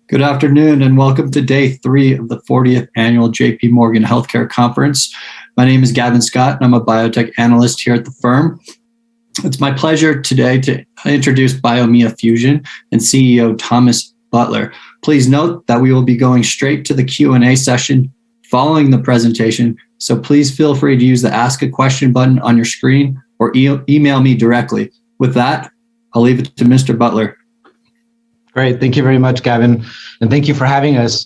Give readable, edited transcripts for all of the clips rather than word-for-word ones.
Good afternoon and welcome to day 3 of the 40th annual JP Morgan Healthcare Conference. My name is Gavin Scott and I'm a biotech analyst here at the firm. It's my pleasure today to introduce Biomea Fusion and CEO Thomas Butler. Please note that we will be going straight to the Q&A session following the presentation, so please feel free to use the Ask a Question button on your screen or email me directly. With that, I'll leave it to Mr. Butler. Great. Thank you very much, Gavin. And thank you for having us.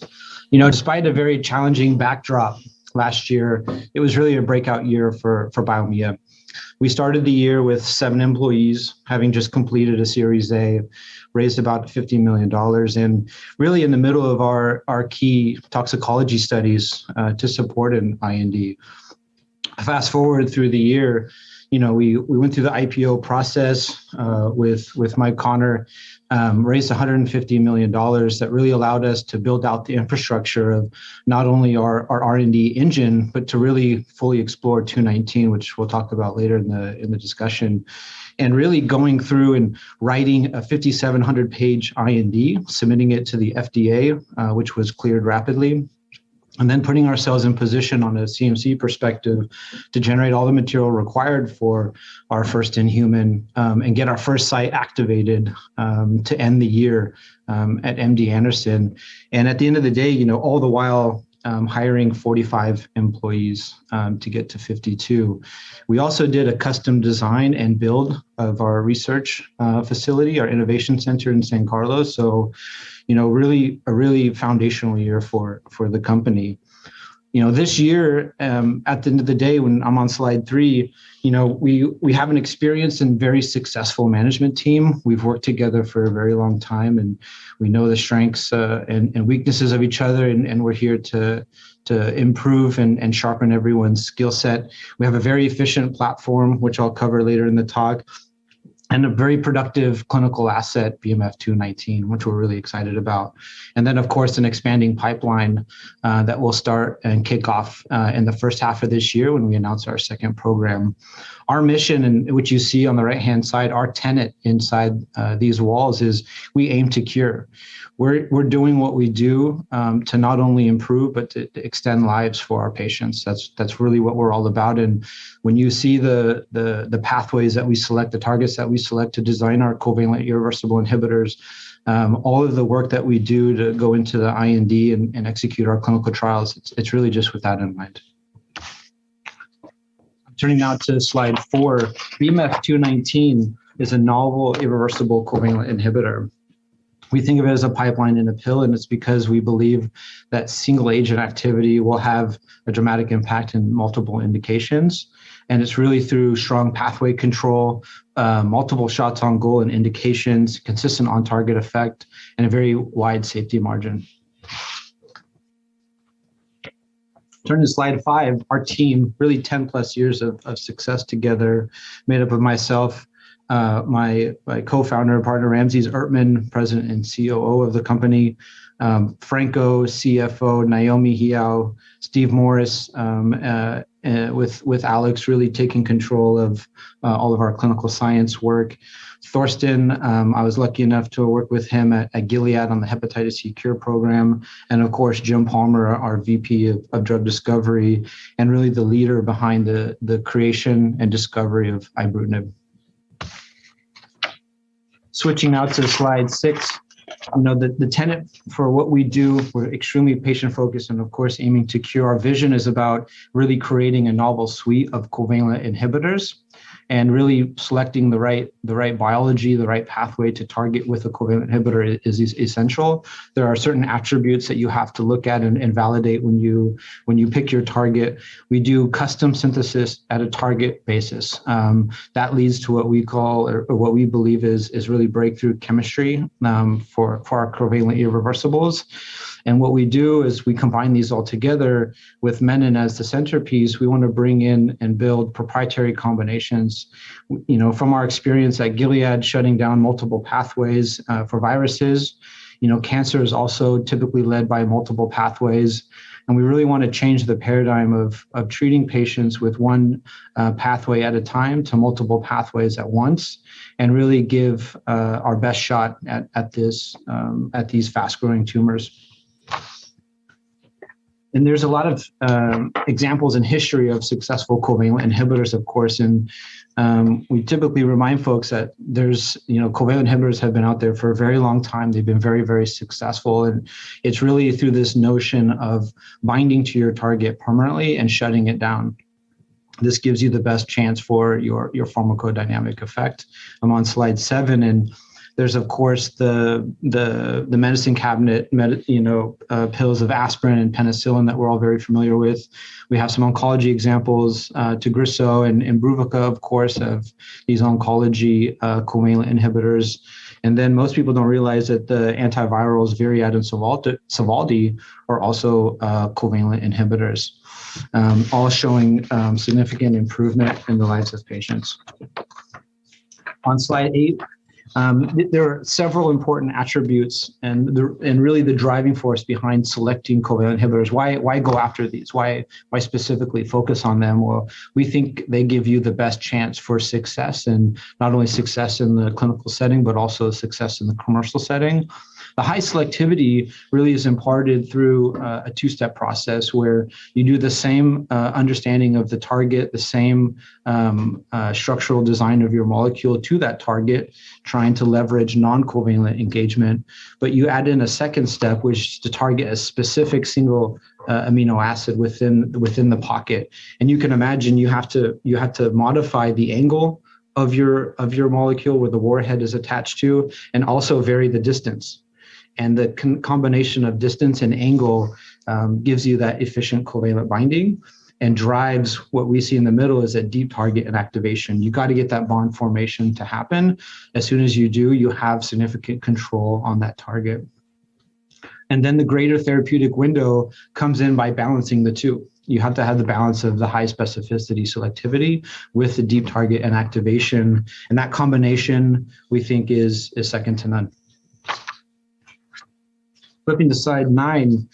Despite a very challenging backdrop last year, it was really a breakout year for Biomea. We started the year with 7 employees, having just completed a Series A, raised about $50 million, and really in the middle of our key toxicology studies to support an IND. Fast forward through the year, we went through the IPO process with Mike Connor, raised $150 million that really allowed us to build out the infrastructure of not only our R&D engine, but to really fully explore 219, which we'll talk about later in the discussion. And really going through and writing a 5,700-page IND, submitting it to the FDA, which was cleared rapidly. And then putting ourselves in position on a CMC perspective to generate all the material required for our first in human and get our first site activated to end the year at MD Anderson. And at the end of the day, all the while hiring 45 employees to get to 52. We also did a custom design and build of our research facility, our innovation center in San Carlos. So really a really foundational year for the company. This year, at the end of the day, when I'm on slide 3, we have an experienced and very successful management team. We've worked together for a very long time, and we know the strengths and weaknesses of each other, and we're here to improve and sharpen everyone's skill set. We have a very efficient platform, which I'll cover later in the talk, and a very productive clinical asset, BMF-219, which we're really excited about. And then, of course, an expanding pipeline that will start and kick off in the first half of this year when we announce our second program. Our mission, and which you see on the right-hand side, our tenet inside these walls is we aim to cure. We're doing what we do to not only improve, but to extend lives for our patients. That's really what we're all about. And when you see the pathways that we select, the targets that we select to design our covalent irreversible inhibitors, all of the work that we do to go into the IND and execute our clinical trials, it's really just with that in mind. Turning now to slide 4, BMF-219 is a novel irreversible covalent inhibitor. We think of it as a pipeline in a pill, and it's because we believe that single agent activity will have a dramatic impact in multiple indications. And it's really through strong pathway control, multiple shots on goal and indications, consistent on target effect, and a very wide safety margin. Turn to slide 5, our team, really 10 plus years of success together, made up of myself, my co-founder and partner, Ramses Ertman, president and COO of the company, Franco, CFO, Naomi Hiao, Steve Morris, with Alex really taking control of all of our clinical science work. Thorsten, I was lucky enough to work with him at Gilead on the hepatitis C cure program. And of course, Jim Palmer, our VP of drug discovery, and really the leader behind the creation and discovery of ibrutinib. Switching now to slide 6, the tenet for what we do, we're extremely patient-focused and, of course, aiming to cure. Our vision is about really creating a novel suite of covalent inhibitors and really selecting the right biology, the right pathway to target with a covalent inhibitor is essential. There are certain attributes that you have to look at and validate when you pick your target. We do custom synthesis at a target basis. That leads to what we call, or what we believe is really breakthrough chemistry for our covalent irreversibles. And what we do is we combine these all together with Menin as the centerpiece. We want to bring in and build proprietary combinations. From our experience at Gilead, shutting down multiple pathways for viruses, cancer is also typically led by multiple pathways. And we really want to change the paradigm of treating patients with one pathway at a time to multiple pathways at once, and really give our best shot at these fast-growing tumors. And there's a lot of examples in history of successful covalent inhibitors, of course, and we typically remind folks that covalent inhibitors have been out there for a very long time. They've been very, very successful, and it's really through this notion of binding to your target permanently and shutting it down. This gives you the best chance for your pharmacodynamic effect. I'm on slide 7, and there's, of course, the medicine cabinet, pills of aspirin and penicillin that we're all very familiar with. We have some oncology examples, Tagrisso and Imbruvica, of course, of these oncology covalent inhibitors. And then most people don't realize that the antivirals Viriad and Sovaldi are also covalent inhibitors, all showing significant improvement in the lives of patients. On slide 8, there are several important attributes and really the driving force behind selecting covalent inhibitors. Why go after these? Why specifically focus on them? Well, we think they give you the best chance for success, and not only success in the clinical setting, but also success in the commercial setting. The high selectivity really is imparted through a two-step process where you do the same understanding of the target, the same structural design of your molecule to that target, trying to leverage non-covalent engagement, but you add in a second step, which is to target a specific single amino acid within the pocket. And you can imagine you have to modify the angle of your molecule where the warhead is attached to, and also vary the distance. And the combination of distance and angle gives you that efficient covalent binding and drives what we see in the middle is a deep target inactivation. You got to get that bond formation to happen. As soon as you do, you have significant control on that target. And then the greater therapeutic window comes in by balancing the two. You have to have the balance of the high specificity selectivity with the deep target inactivation. And that combination, we think, is second to none. Flipping to slide 9,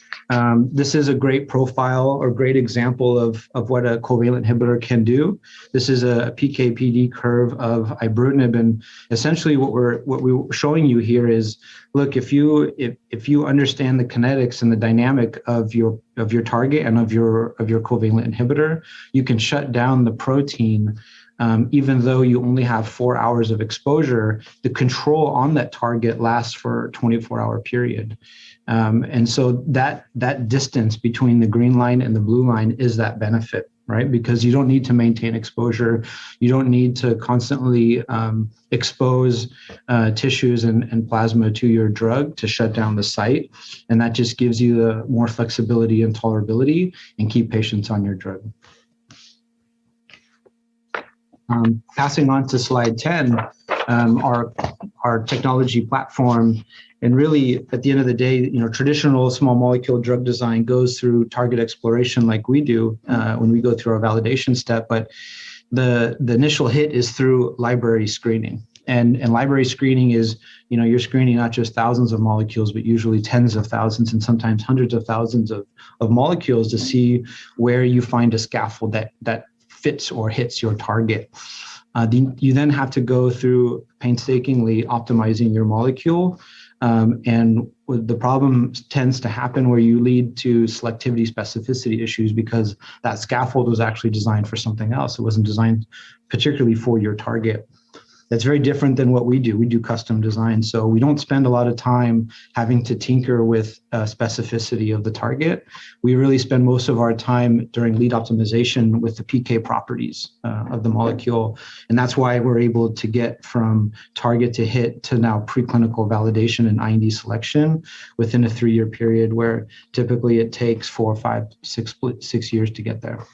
this is a great profile or great example of what a covalent inhibitor can do. This is a PKPD curve of ibrutinib, and essentially what we're showing you here is, look, if you understand the kinetics and the dynamic of your target and of your covalent inhibitor, you can shut down the protein. Even though you only have 4 hours of exposure, the control on that target lasts for a 24-hour period. And so that distance between the green line and the blue line is that benefit, right? Because you don't need to maintain exposure. You don't need to constantly expose tissues and plasma to your drug to shut down the site. And that just gives you the more flexibility and tolerability and keep patients on your drug. Passing on to slide 10, our technology platform, and really at the end of the day, traditional small molecule drug design goes through target exploration like we do when we go through our validation step, but the initial hit is through library screening. And library screening is, you're screening not just thousands of molecules, but usually tens of thousands and sometimes hundreds of thousands of molecules to see where you find a scaffold that fits or hits your target. You then have to go through painstakingly optimizing your molecule. And the problem tends to happen where you lead to selectivity specificity issues because that scaffold was actually designed for something else. It wasn't designed particularly for your target. That's very different than what we do. We do custom design. So we don't spend a lot of time having to tinker with specificity of the target. We really spend most of our time during lead optimization with the PK properties of the molecule. And that's why we're able to get from target to hit to now preclinical validation and IND selection within a 3-year period, where typically it takes 4, 5, 6 years to get there.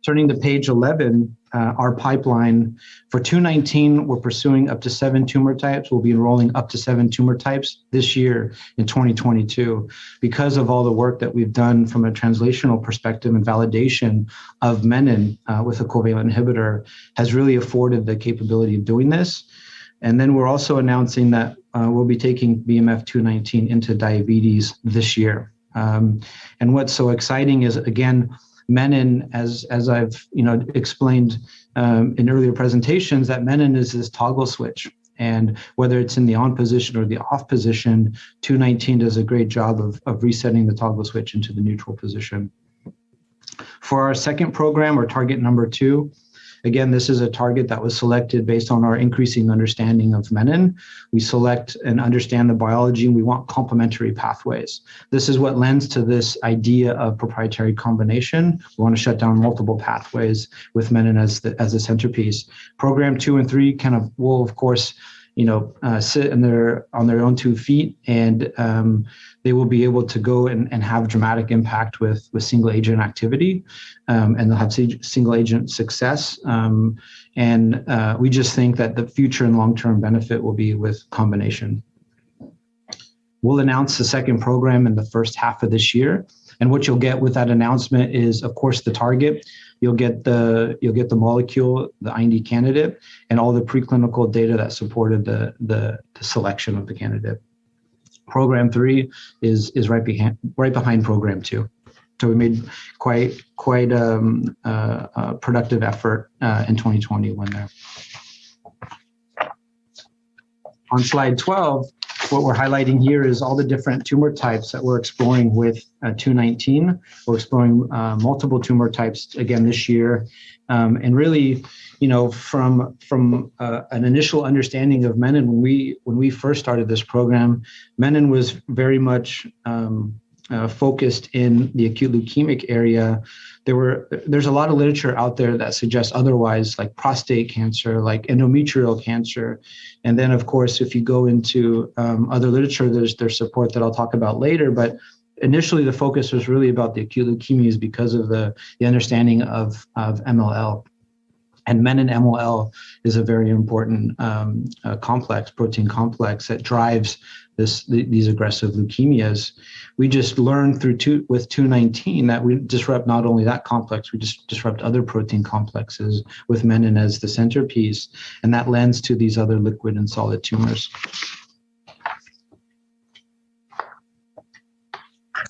Turning to page 11, our pipeline for 219, we're pursuing up to 7 tumor types. We'll be enrolling up to 7 tumor types this year in 2022. Because of all the work that we've done from a translational perspective and validation of Menin with a covalent inhibitor has really afforded the capability of doing this. And then we're also announcing that we'll be taking BMF 219 into diabetes this year. And what's so exciting is, again, Menin, as I've explained in earlier presentations, that Menin is this toggle switch. And whether it's in the on position or the off position, 219 does a great job of resetting the toggle switch into the neutral position. For our second program, or target number 2, again, this is a target that was selected based on our increasing understanding of Menin. We select and understand the biology, and we want complementary pathways. This is what lends to this idea of proprietary combination. We want to shut down multiple pathways with Menin as the centerpiece. Program 2 and 3 kind of will, of course, sit on their own 2 feet, and they will be able to go and have dramatic impact with single agent activity, and they'll have single agent success. And we just think that the future and long-term benefit will be with combination. We'll announce the second program in the first half of this year. And what you'll get with that announcement is, of course, the target. You'll get the molecule, the IND candidate, and all the preclinical data that supported the selection of the candidate. Program 3 is right behind program 2. So we made quite a productive effort in 2021 there. On slide 12, what we're highlighting here is all the different tumor types that we're exploring with 219. We're exploring multiple tumor types again this year, and really, from an initial understanding of Menin, when we first started this program, Menin was very much focused in the acute leukemic area. There's a lot of literature out there that suggests otherwise, like prostate cancer, like endometrial cancer. And then, of course, if you go into other literature, there's support that I'll talk about later. But initially, the focus was really about the acute leukemias because of the understanding of MLL. And Menin MLL is a very important protein complex that drives these aggressive leukemias. We just learned with 219 that we disrupt not only that complex, we just disrupt other protein complexes with Menin as the centerpiece, and that lends to these other liquid and solid tumors.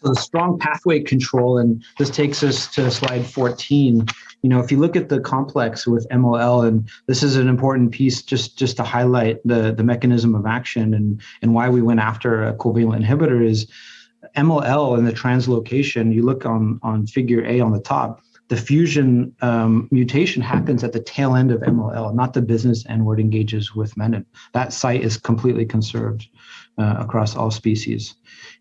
So the strong pathway control, and this takes us to slide 14. If you look at the complex with MLL, and this is an important piece just to highlight the mechanism of action and why we went after a covalent inhibitor, is MLL and the translocation. You look on figure A on the top, the fusion mutation happens at the tail end of MLL, not the business end where it engages with Menin. That site is completely conserved across all species.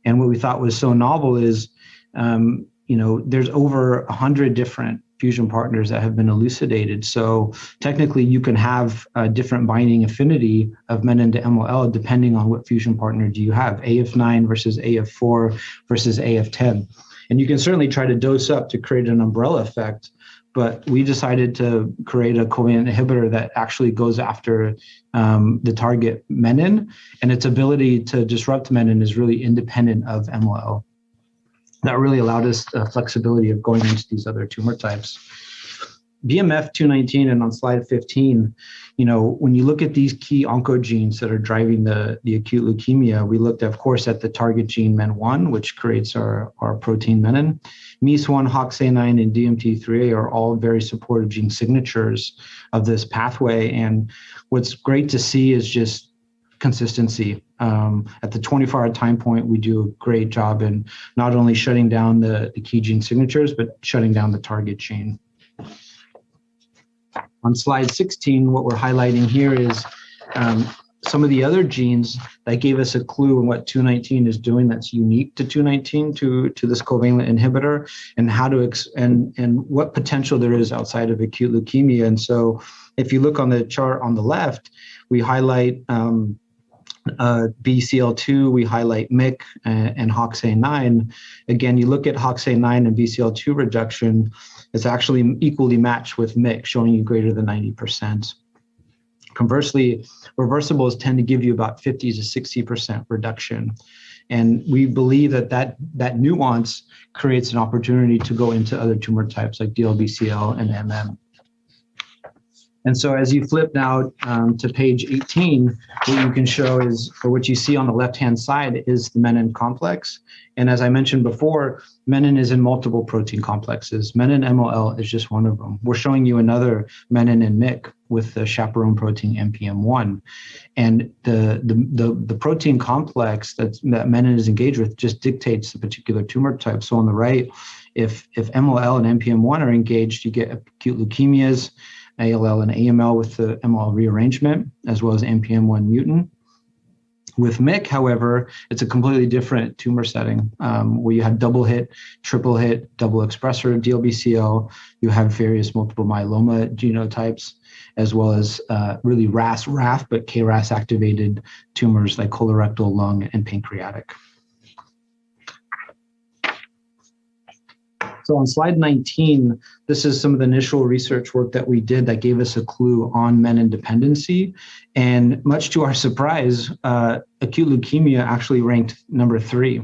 And what we thought was so novel is, there's over 100 different fusion partners that have been elucidated. So technically, you can have a different binding affinity of Menin to MLL depending on what fusion partner do you have, AF9 versus AF4 versus AF10. And you can certainly try to dose up to create an umbrella effect, but we decided to create a covalent inhibitor that actually goes after the target Menin, and its ability to disrupt Menin is really independent of MLL. That really allowed us the flexibility of going into these other tumor types. BMF 219, and on slide 15, when you look at these key oncogenes that are driving the acute leukemia, we looked, of course, at the target gene MEN1, which creates our protein Menin. MEIS1, HOXA9, and DMT3A are all very supportive gene signatures of this pathway. And what's great to see is just consistency. At the 24-hour time point, we do a great job in not only shutting down the key gene signatures, but shutting down the target gene. On slide 16, what we're highlighting here is some of the other genes that gave us a clue on what 219 is doing that's unique to 219, to this covalent inhibitor, and how to and what potential there is outside of acute leukemia. And so if you look on the chart on the left, we highlight BCL2, we highlight MIC and HOXA9. Again, you look at HOXA9 and BCL2 reduction, it's actually equally matched with MIC, showing you greater than 90%. Conversely, reversibles tend to give you about 50 to 60% reduction. And we believe that nuance creates an opportunity to go into other tumor types like DLBCL and MM. And so as you flip now to page 18, what you can show is, or what you see on the left-hand side is the Menin complex. And as I mentioned before, Menin is in multiple protein complexes. Menin MOL is just one of them. We're showing you another Menin and MIC with the chaperone protein MPM1. And the protein complex that Menin is engaged with just dictates the particular tumor type. So on the right, if MOL and NPM1 are engaged, you get acute leukemias, ALL and AML with the MOL rearrangement, as well as NPM1 mutant. With MIC, however, it's a completely different tumor setting where you have double hit, triple hit, double expressor DLBCL. You have various multiple myeloma genotypes, as well as really RAS, RAF, but KRAS activated tumors like colorectal, lung, and pancreatic. So on slide 19, this is some of the initial research work that we did that gave us a clue on menin dependency. And much to our surprise, acute leukemia actually ranked number 3.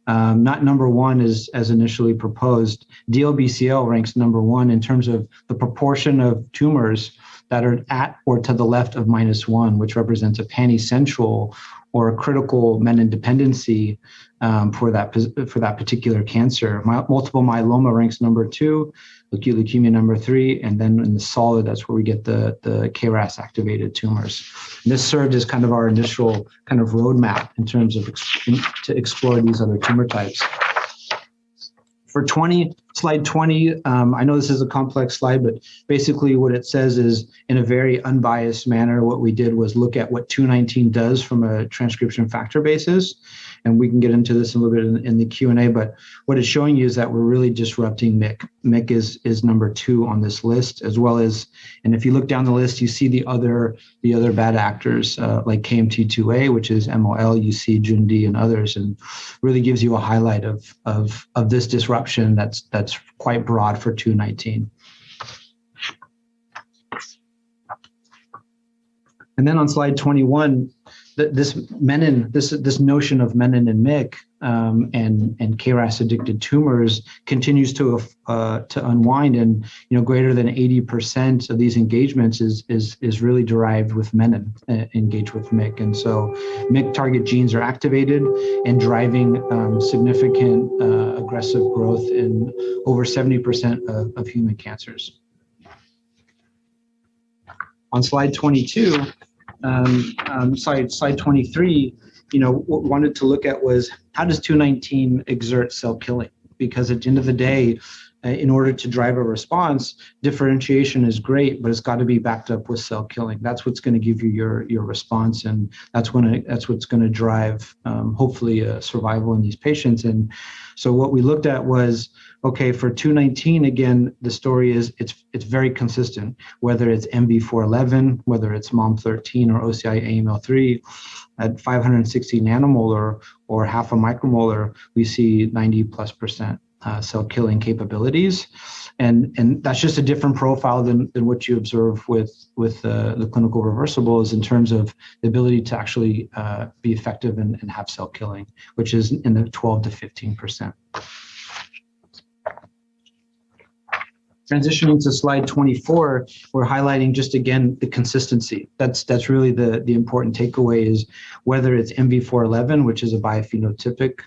Not number 1 as initially proposed. DLBCL ranks number 1 in terms of the proportion of tumors that are at or to the left of -1, which represents a pan-essential or a critical menin dependency for that particular cancer. Multiple myeloma ranks number 2, acute leukemia number 3, and then in the solid, that's where we get the KRAS activated tumors. And this served as kind of our initial kind of roadmap in terms of to explore these other tumor types. For slide 20, I know this is a complex slide, but basically what it says is, in a very unbiased manner, what we did was look at what 219 does from a transcription factor basis. And we can get into this a little bit in the Q&A, but what it's showing you is that we're really disrupting MIC. MIC is number 2 on this list, as well as, and if you look down the list, you see the other bad actors like KMT2A, which is MOL, UC, JUND, and others, and really gives you a highlight of this disruption that's quite broad for 219. And then on slide 21, this notion of menin and MIC and KRAS addicted tumors continues to unwind, and greater than 80% of these engagements is really derived with menin engaged with MIC, and so MIC target genes are activated and driving significant aggressive growth in over 70% of human cancers. On slide 22. Slide 23, what we wanted to look at was, how does 219 exert cell killing? Because at the end of the day, in order to drive a response, differentiation is great, but it's got to be backed up with cell killing. That's what's going to give you your response, and that's what's going to drive hopefully survival in these patients. And so what we looked at was, okay, for 219, again, the story is it's very consistent, whether it's MB411, whether it's MOM13 or OCI AML3, at 560 nanomolar or half a micromolar, we see 90+% cell killing capabilities, and that's just a different profile than what you observe with the clinical reversibles in terms of the ability to actually be effective and have cell killing, which is in the 12 to 15%. Transitioning to slide 24, we're highlighting just again the consistency. That's really the important takeaway, is whether it's MV411, which is a biophenotypic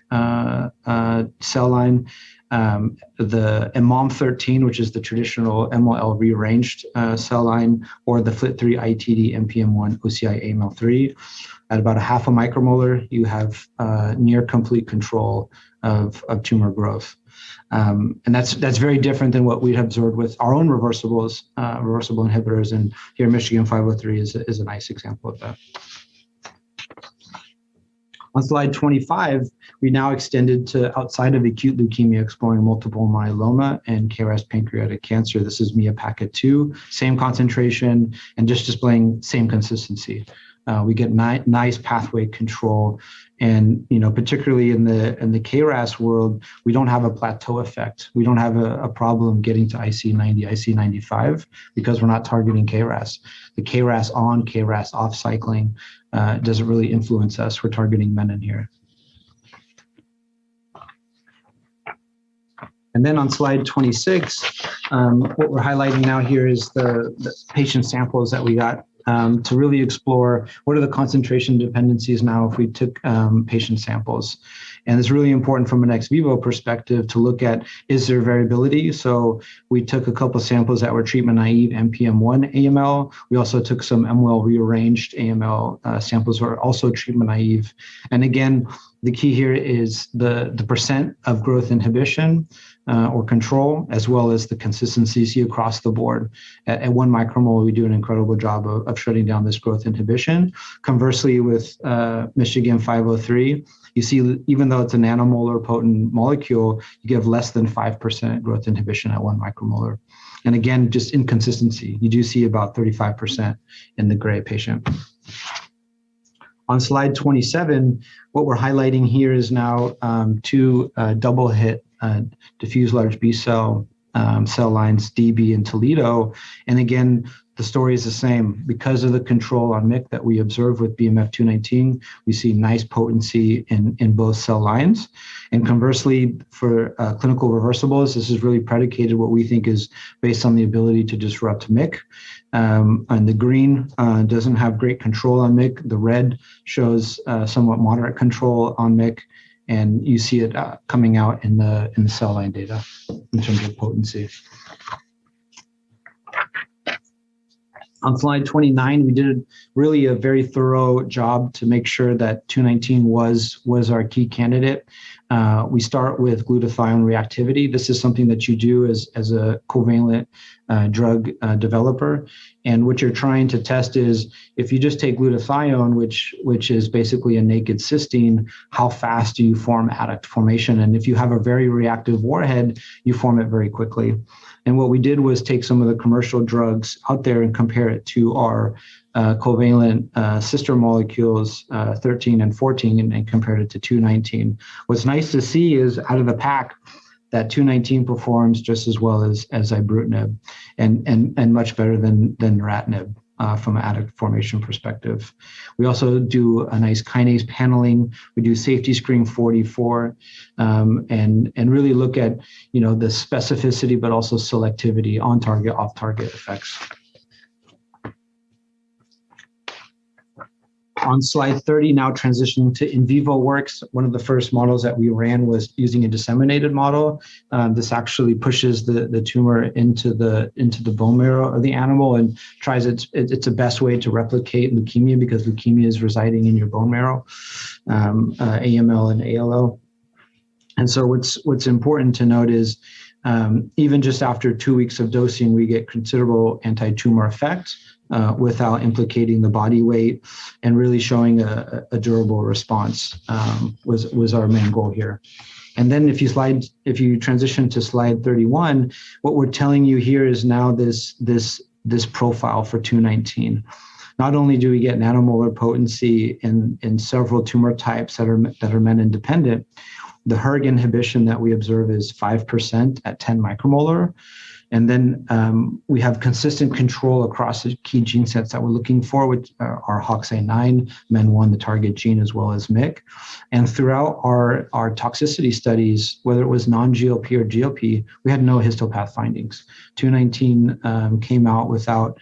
cell line, the MOM13, which is the traditional MOL rearranged cell line, or the FLT3 ITD NPM1 OCI AML3. At about a half a micromolar, you have near complete control of tumor growth. And that's very different than what we observed with our own reversible inhibitors. And here, Michigan 503 is a nice example of that. On slide 25, we now extended to outside of acute leukemia, exploring multiple myeloma and KRAS pancreatic cancer. This is MIA-PACA2, same concentration, and just displaying same consistency. We get nice pathway control, and particularly in the KRAS world, we don't have a plateau effect. We don't have a problem getting to IC90, IC95 because we're not targeting KRAS. The KRAS on, KRAS off cycling doesn't really influence us. We're targeting menin here. And then on slide 26, what we're highlighting now here is the patient samples that we got to really explore what are the concentration dependencies now if we took patient samples. And it's really important from an ex vivo perspective to look at, is there variability? So we took a couple of samples that were treatment naive NPM1 AML. We also took some MWEL rearranged AML samples that were also treatment naive. And again, the key here is the percent of growth inhibition or control, as well as the consistency see across the board. At 1 micromole, we do an incredible job of shutting down this growth inhibition. Conversely, with Michigan 503, you see, even though it's a nanomolar potent molecule, you give less than 5% growth inhibition at 1 micromolar. And again, just inconsistency. You do see about 35% in the gray patient. On slide 27, what we're highlighting here is now 2 double hit diffuse large B cell cell lines, DB and Toledo. And again, the story is the same. Because of the control on MIC that we observe with BMF-219, we see nice potency in both cell lines. And conversely, for clinical reversibles, this is really predicated what we think is based on the ability to disrupt MIC. And the green doesn't have great control on MIC. The red shows somewhat moderate control on MIC. And you see it coming out in the cell line data in terms of potency. On slide 29, we did really a very thorough job to make sure that 219 was our key candidate. We start with glutathione reactivity. This is something that you do as a covalent drug developer. And what you're trying to test is, if you just take glutathione, which is basically a naked cysteine, how fast do you form adduct formation? And if you have a very reactive warhead, you form it very quickly. And what we did was take some of the commercial drugs out there and compare it to our covalent sister molecules, 13 and 14, and compared it to 219. What's nice to see is out of the pack, that 219 performs just as well as ibrutinib and much better than neratinib from an adduct formation perspective. We also do a nice kinase paneling. We do safety screen 44 and really look at the specificity, but also selectivity, on target, off target effects. On slide 30, now transitioning to in vivo works. One of the first models that we ran was using a disseminated model. This actually pushes the tumor into the bone marrow of the animal and tries it's the best way to replicate leukemia, because leukemia is residing in your bone marrow, AML and ALL. And so what's important to note is even just after 2 weeks of dosing, we get considerable anti-tumor effect without implicating the body weight, and really showing a durable response was our main goal here. And then if you transition to slide 31, what we're telling you here is now this profile for 219. Not only do we get nanomolar potency in several tumor types that are menin dependent, the hERG inhibition that we observe is 5% at 10 micromolar. And then we have consistent control across the key gene sets that we're looking for, which are HOXA9, MEN1, the target gene, as well as MIC. And throughout our toxicity studies, whether it was non-GLP or GLP, we had no histopath findings. 219 came out without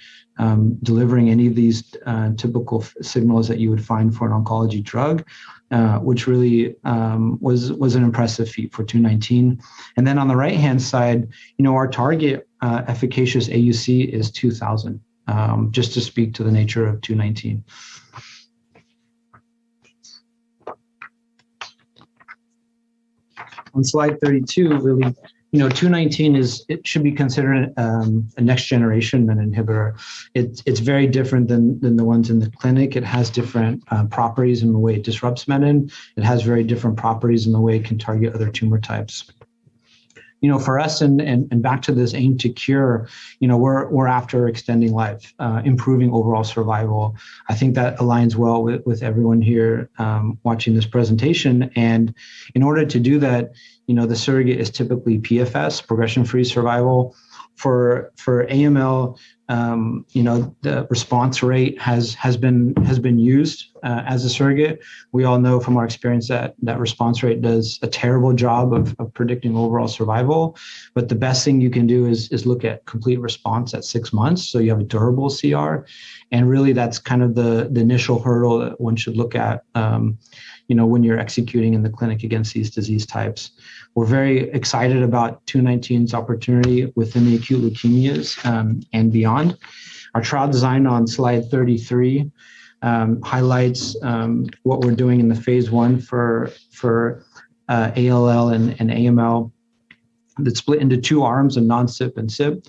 delivering any of these typical signals that you would find for an oncology drug, which really was an impressive feat for 219. And then on the right-hand side, our target efficacious AUC is 2,000, just to speak to the nature of 219. On slide 32, really, 219 should be considered a next generation menin inhibitor. It's very different than the ones in the clinic. It has different properties in the way it disrupts menin. It has very different properties in the way it can target other tumor types. For us, and back to this aim to cure, we're after extending life, improving overall survival. I think that aligns well with everyone here watching this presentation. And in order to do that, the surrogate is typically PFS, progression-free survival. For AML, the response rate has been used as a surrogate. We all know from our experience that response rate does a terrible job of predicting overall survival. But the best thing you can do is look at complete response at 6 months, so you have a durable CR, and really that's kind of the initial hurdle that one should look at. When you're executing in the clinic against these disease types. We're very excited about 219's opportunity within the acute leukemias and beyond. Our trial design on slide 33 highlights what we're doing in the phase 1 for ALL and AML. That's split into 2 arms, a non-CYP and CYP.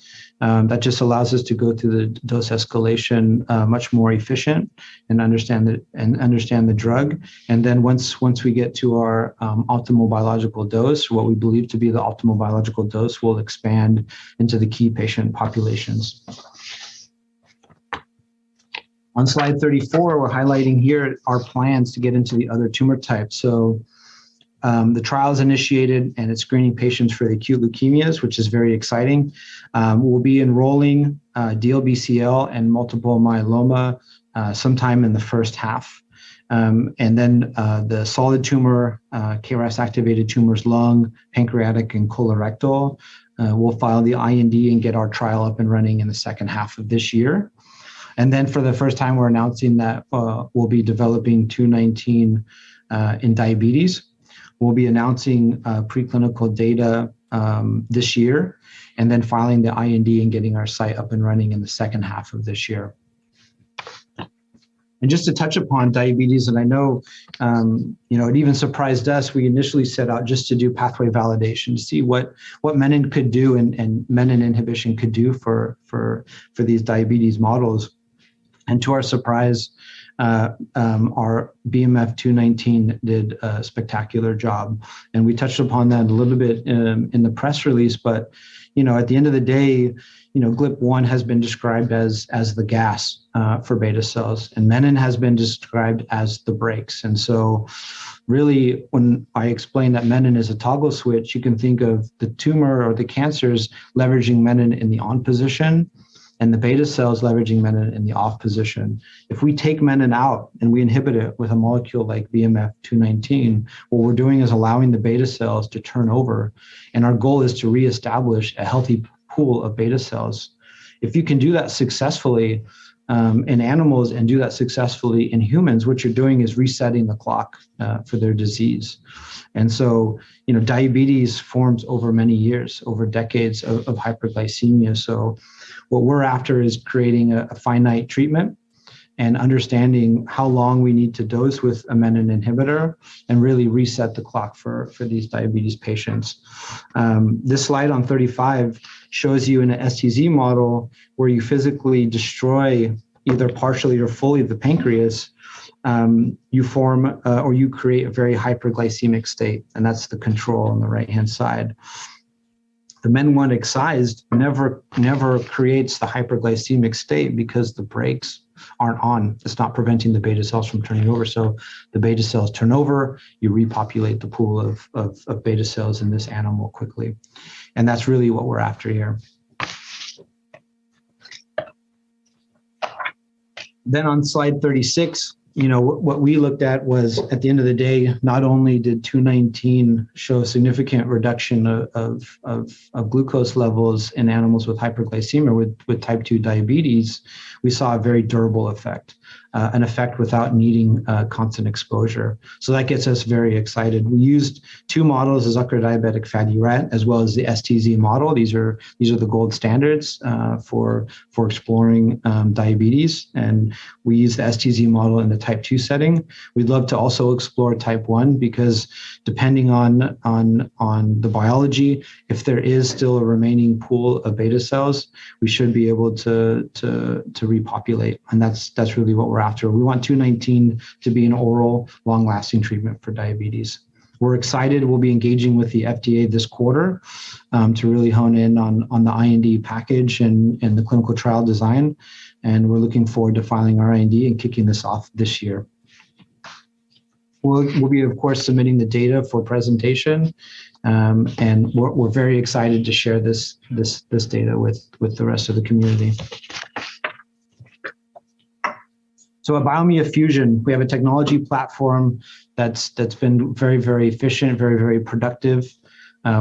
That just allows us to go through the dose escalation much more efficient and understand the drug. And then once we get to our optimal biological dose, what we believe to be the optimal biological dose, will expand into the key patient populations. On slide 34, we're highlighting here our plans to get into the other tumor types. So the trial is initiated and it's screening patients for the acute leukemias, which is very exciting. We'll be enrolling DLBCL and multiple myeloma sometime in the first half. And then the solid tumor, KRAS activated tumors, lung, pancreatic, and colorectal, we'll file the IND and get our trial up and running in the second half of this year. And then for the first time, we're announcing that we'll be developing 219 in diabetes. We'll be announcing preclinical data this year, and then filing the IND and getting our site up and running in the second half of this year. And just to touch upon diabetes, and I know, it even surprised us. We initially set out just to do pathway validation, to see what menin could do and menin inhibition could do for these diabetes models. And to our surprise, our BMF 219 did a spectacular job. And we touched upon that a little bit in the press release, but, at the end of the day, GLP-1 has been described as the gas for beta cells, and menin has been described as the brakes. And so really, when I explain that menin is a toggle switch, you can think of the tumor or the cancers leveraging menin in the on position, and the beta cells leveraging menin in the off position. If we take menin out and we inhibit it with a molecule like BMF 219, what we're doing is allowing the beta cells to turn over, and our goal is to reestablish a healthy pool of beta cells. If you can do that successfully in animals and do that successfully in humans, what you're doing is resetting the clock for their disease. And so, diabetes forms over many years, over decades of hyperglycemia. So what we're after is creating a finite treatment and understanding how long we need to dose with a menin inhibitor and really reset the clock for these diabetes patients. This slide on 35 shows you in an STZ model where you physically destroy either partially or fully the pancreas, you form or you create a very hyperglycemic state, and that's the control on the right-hand side. The MEN1 excised never creates the hyperglycemic state because the brakes aren't on. It's not preventing the beta cells from turning over. So the beta cells turn over, you repopulate the pool of beta cells in this animal quickly. And that's really what we're after here. Then on slide 36, what we looked at was, at the end of the day, not only did 219 show a significant reduction of glucose levels in animals with hyperglycemia with type 2 diabetes, we saw a very durable effect, an effect without needing constant exposure. So that gets us very excited. We used 2 models, the Zucker diabetic fatty rat, as well as the STZ model. These are the gold standards for exploring diabetes. And we use the STZ model in the type 2 setting. We'd love to also explore type 1 because depending on the biology, if there is still a remaining pool of beta cells, we should be able to repopulate. And that's really what we're after. We want 219 to be an oral, long-lasting treatment for diabetes. We're excited. We'll be engaging with the FDA this quarter to really hone in on the IND package and the clinical trial design. And we're looking forward to filing our IND and kicking this off this year. We'll be, of course, submitting the data for presentation, and we're very excited to share this data with the rest of the community. So at Biomea Fusion, we have a technology platform that's been very, very efficient, very, very productive.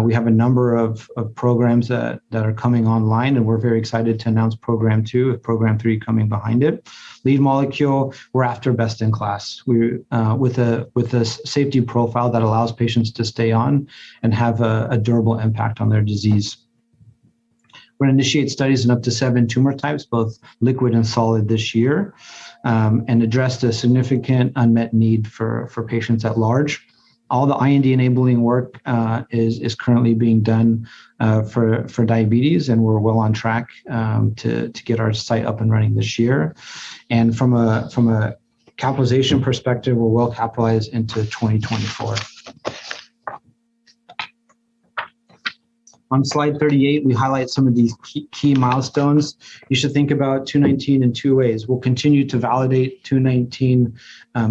We have a number of programs that are coming online, and we're very excited to announce program 2, with program 3 coming behind it. Lead molecule, we're after best in class. We with a safety profile that allows patients to stay on and have a durable impact on their disease. We're going to initiate studies in up to 7 tumor types, both liquid and solid, this year, and address the significant unmet need for patients at large. All the IND enabling work is currently being done for diabetes, and we're well on track to get our site up and running this year. And from a capitalization perspective, we're well capitalized into 2024. On slide 38, we highlight some of these key milestones. You should think about 219 in 2 ways. We'll continue to validate 219,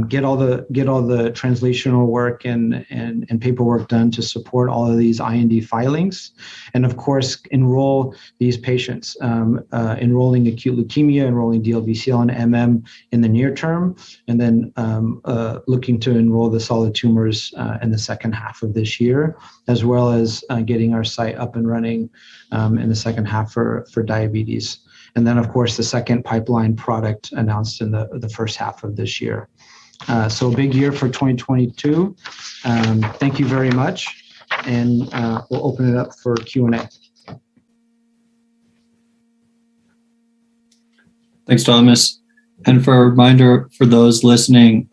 get all the translational work and paperwork done to support all of these IND filings, and of course enroll these patients, enrolling acute leukemia, enrolling DLBCL and MM in the near term, and then looking to enroll the solid tumors in the second half of this year, as well as getting our site up and running in the second half for diabetes. And then, of course, the second pipeline product announced in the first half of this year. So a big year for 2022. Thank you very much. And we'll open it up for Q&A. Thanks, Thomas. And for a reminder for those listening,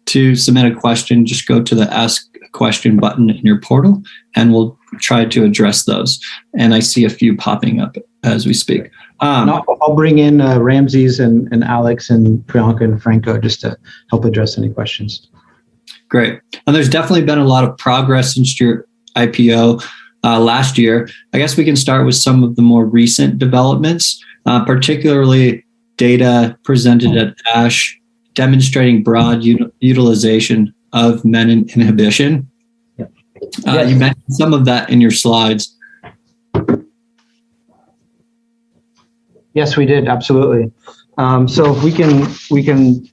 to submit a question, just go to the Ask a Question button in your portal, and we'll try to address those. And I see a few popping up as we speak. I'll bring in Ramses and Alex and Priyanka and Franco just to help address any questions. Great. And there's definitely been a lot of progress since your IPO last year. I guess we can start with some of the more recent developments, particularly data presented at ASH demonstrating broad utilization of menin inhibition. Yep. Yes. You mentioned some of that in your slides. Yes, we did. Absolutely. So if we can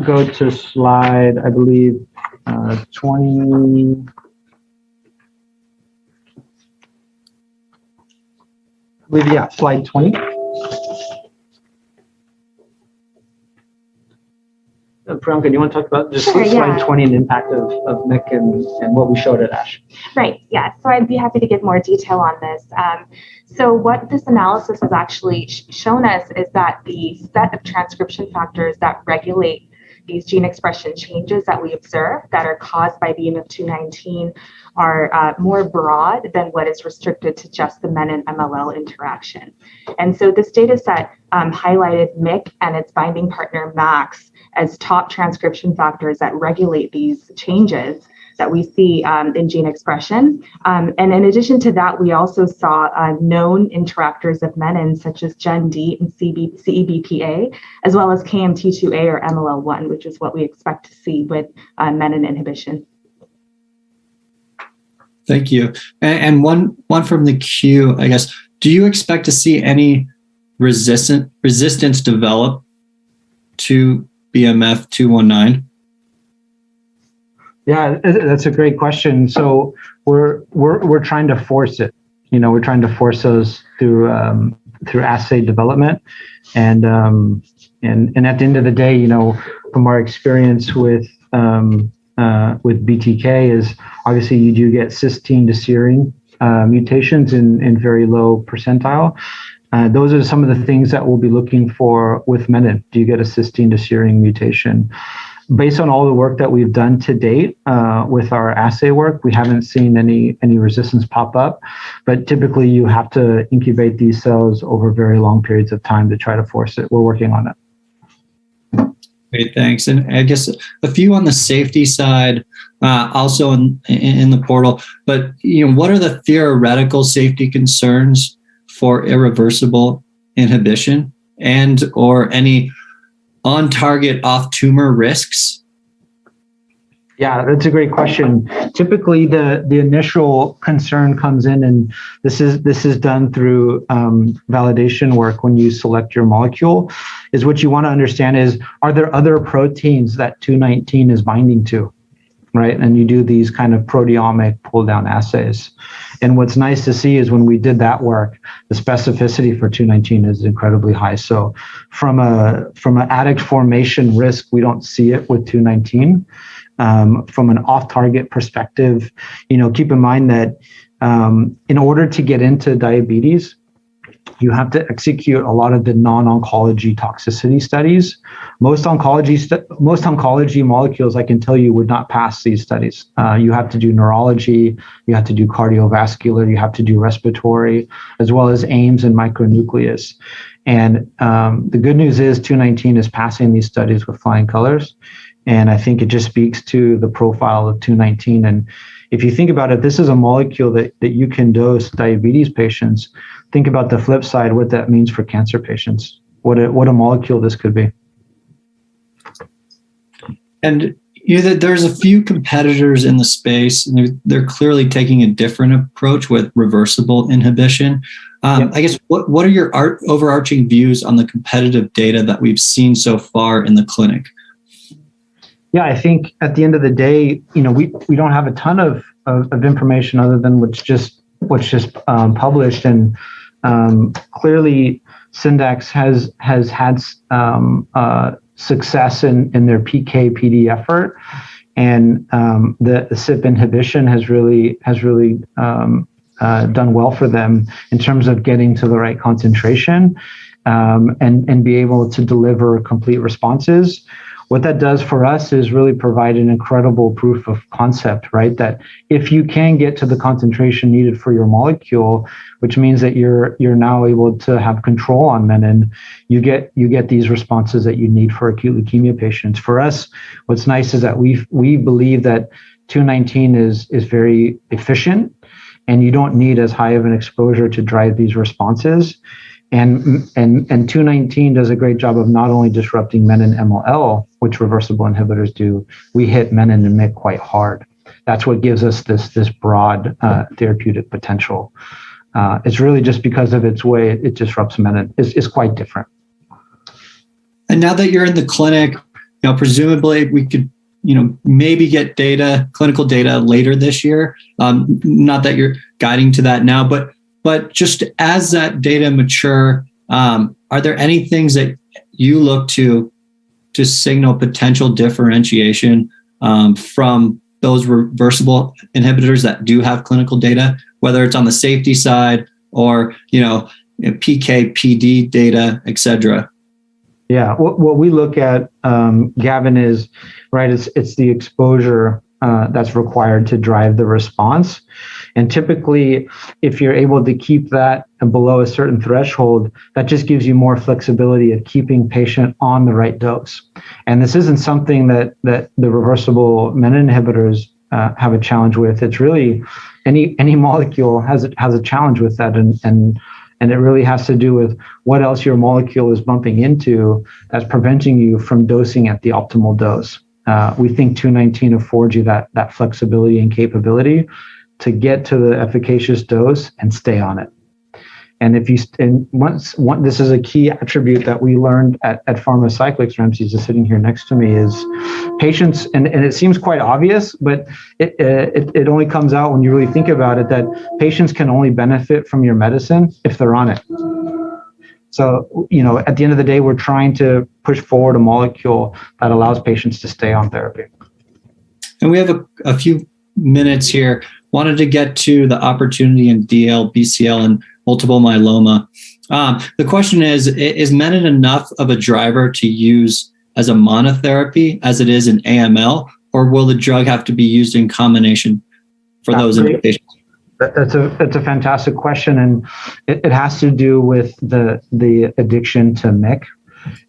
go to slide, I believe, 20. Slide 20. Priyanka, do you want to talk about just slide 20 and the impact of MIC and what we showed at ASH? Right, yeah. So I'd be happy to give more detail on this. So what this analysis has actually shown us is that the set of transcription factors that regulate these gene expression changes that we observe that are caused by BMF219 are more broad than what is restricted to just the menin MLL interaction. And so this data set highlighted MIC and its binding partner MAX as top transcription factors that regulate these changes that we see in gene expression. And in addition to that, we also saw known interactors of menin, such as GenD and CEBPA, as well as KMT2A or MLL1, which is what we expect to see with menin inhibition. Thank you. And one from the queue, I guess, do you expect to see any resistance develop to BMF219? Yeah, that's a great question. So we're trying to force it. We're trying to force those through assay development, and at the end of the day, from our experience with BTK, is obviously you do get cysteine to serine mutations in very low percentile. Those are some of the things that we'll be looking for with menin. Do you get a cysteine to serine mutation? Based on all the work that we've done to date with our assay work, we haven't seen any resistance pop up, but typically you have to incubate these cells over very long periods of time to try to force it. We're working on it. Great, thanks. And I guess a few on the safety side, also in the portal, but what are the theoretical safety concerns for irreversible inhibition and or any on-target off-tumor risks? Yeah, that's a great question. Typically, the initial concern comes in, and this is done through validation work when you select your molecule. Is what you want to understand is, are there other proteins that 219 is binding to, right? And you do these kind of proteomic pull down assays. And what's nice to see is when we did that work, the specificity for 219 is incredibly high. So from an addict formation risk, we don't see it with 219. From an off-target perspective, keep in mind that in order to get into diabetes, you have to execute a lot of the non-oncology toxicity studies. Most oncology molecules, I can tell you, would not pass these studies. You have to do neurology, you have to do cardiovascular, you have to do respiratory, as well as AIMS and micronucleus. And the good news is 219 is passing these studies with flying colors. And I think it just speaks to the profile of 219. And if you think about it, this is a molecule that you can dose diabetes patients. Think about the flip side, what that means for cancer patients. What a molecule this could be. And there's a few competitors in the space, and they're clearly taking a different approach with reversible inhibition. Yep. I guess what are your overarching views on the competitive data that we've seen so far in the clinic? Yeah, I think at the end of the day, we don't have a ton of information other than what's just published, and clearly Syndax has had success in their PKPD effort, and the CYP inhibition has really done well for them in terms of getting to the right concentration and be able to deliver complete responses. What that does for us is really provide an incredible proof of concept, right? That if you can get to the concentration needed for your molecule, which means that you're now able to have control on menin, you get these responses that you need for acute leukemia patients. For us, what's nice is that we believe that 219 is very efficient, and you don't need as high of an exposure to drive these responses. And 219 does a great job of not only disrupting menin MLL, which reversible inhibitors do, we hit menin and MIC quite hard. That's what gives us this broad therapeutic potential. It's really just because of its way it disrupts menin. It's quite different. And now that you're in the clinic, presumably we could, maybe get clinical data later this year. Not that you're guiding to that now, but just as that data mature, are there any things that you look to signal potential differentiation from those reversible inhibitors that do have clinical data, whether it's on the safety side or PK/PD data, et cetera? Yeah, what we look at, Gavin, is right. It's the exposure that's required to drive the response. And typically, if you're able to keep that below a certain threshold, that just gives you more flexibility of keeping patient on the right dose. And this isn't something that the reversible menin inhibitors have a challenge with. It's really any molecule has a challenge with that, and it really has to do with what else your molecule is bumping into that's preventing you from dosing at the optimal dose. We think 219 affords you that flexibility and capability to get to the efficacious dose and stay on it. And this is a key attribute that we learned at Pharmacyclics. Ramsey's is sitting here next to me, is patients, and it seems quite obvious, but it only comes out when you really think about it, that patients can only benefit from your medicine if they're on it. So, at the end of the day, we're trying to push forward a molecule that allows patients to stay on therapy. And we have a few minutes here. Wanted to get to the opportunity in DLBCL and multiple myeloma. The question is menin enough of a driver to use as a monotherapy as it is in AML, or will the drug have to be used in combination for those indications? That's a fantastic question, and it has to do with the addiction to MIC.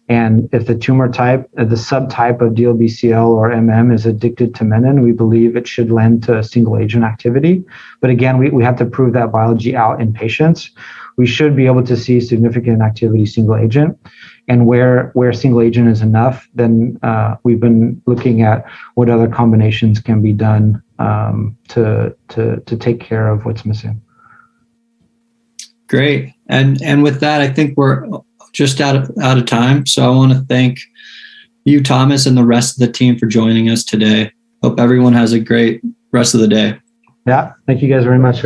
And if the tumor type, the subtype of DLBCL or MM is addicted to menin, we believe it should lend to single agent activity. But again, we have to prove that biology out in patients. we should be able to see significant activity single agent. And where single agent is enough, then we've been looking at what other combinations can be done to take care of what's missing. Great. And with that, I think we're just out of time. So I want to thank you, Thomas, and the rest of the team for joining us today. Hope everyone has a great rest of the day. Yeah, thank you guys very much.